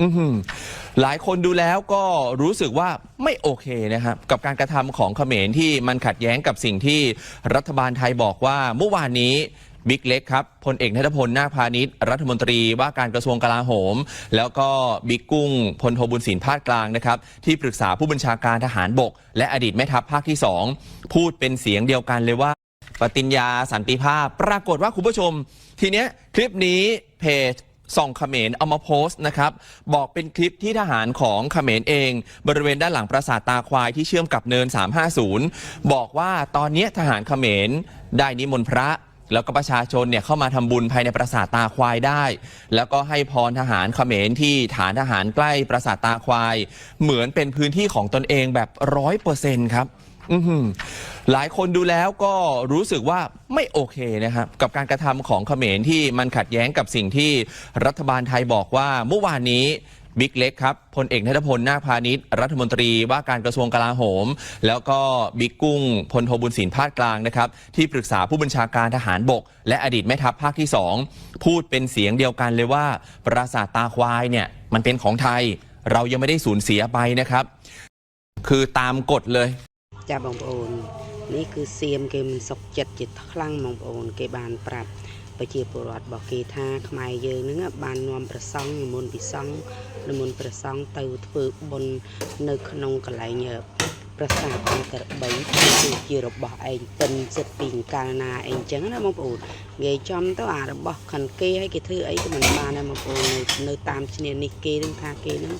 อือหือหลายคนดูแล้วก็รู้สึกว่าไม่โอเคนะครับกับการกระทำของเขมรที่มันขัดแย้งกับสิ่งที่รัฐบาลไทยบอกว่าเมื่อวานนี้บิ๊กเล็กครับพลเอกณัฐพลนาคพาณิชย์รัฐมนตรีว่าการกระทรวงกลาโหมแล้วก็บิ๊กกุ้งพลโทบุญสินภาคกลางนะครับที่ปรึกษาผู้บัญชาการทหารบกและอดีตแม่ทัพภาคที่2พูดเป็นเสียงเดียวกันเลยว่าปฏิญญาสันติภาพปรากฏว่าคุณผู้ชมทีเนี้ยคลิปนี้เพจส่องเขมรเอามาโพสต์นะครับบอกเป็นคลิปที่ทหารของเขมรเองบริเวณด้านหลังปราสาทตาควายที่เชื่อมกับเนิน350บอกว่าตอนนี้ทหารเขมรได้นิมนต์พระแล้วก็ประชาชนเนี่ยเข้ามาทำบุญภายในปราสาทตาควายได้แล้วก็ให้พรทหารเขมรที่ฐานทหารใกล้ปราสาทตาควายเหมือนเป็นพื้นที่ของตนเองแบบ100%ครับหลายคนดูแล้วก็รู้สึกว่าไม่โอเคนะครับกับการกระทำของเขมรที่มันขัดแย้งกับสิ่งที่รัฐบาลไทยบอกว่าเมื่อวานนี้บิ๊กเล็กครับพลเอกณัฐพลนาคพาณิชย์รัฐมนตรีว่าการกระทรวงกลาโหมแล้วก็บิ๊กกุ้งพลโทบุญสินภาคกลางนะครับที่ปรึกษาผู้บัญชาการทหารบกและอดีตแม่ทัพภาคที่2พูดเป็นเสียงเดียวกันเลยว่าปราสาทตาควายเนี่ยมันเป็นของไทยเรายังไม่ได้สูญเสียไปนะครับคือตามกฎเลยចាបងប្អូននេះគឺសៀមគេមិនសុខចិត្តជាខ្លាំងបងប្អូនគេបានប្រាប់ប្រជាពលរដ្ឋរបស់គេថាខ្មែរយើងនឹងបាននាំប្រសង់និមន្តពីសង្ឃនិមន្តប្រសង់ទៅធ្វើបុណ្យនៅក្នុងកន្លែងប្រាសាទអង្គរ3គឺជារបស់ឯងពិនសិទ្ធពីកាលណាអីចឹងណាបងប្អូននិយាយចំទៅអារបស់ខិនគេឲ្យគេធ្វើអីក៏មិនបានដែរបងប្អូននៅតាមឈ្នានេះគេនឹងថាគេនឹង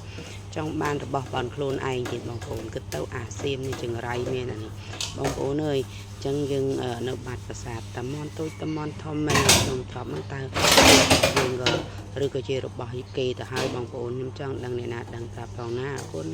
ចង់បានរបស់បានខ្លួនឯងទៀតបងប្អូនគិតទៅអាសៀមនេះចង្រៃមានអានេះបងប្អូនអើយចឹងយើងនៅបាត់ប្រាសាទតាមន់តូចតាមន់ធំមែនក្នុងត្រប់ហ្នឹងតើយើងក៏ឬក៏ជារបស់គេទៅហើយបងប្អូនខ្ញុំចង់ដឹងអ្នកណាដឹងប្រាប់ផងណាអរគុណ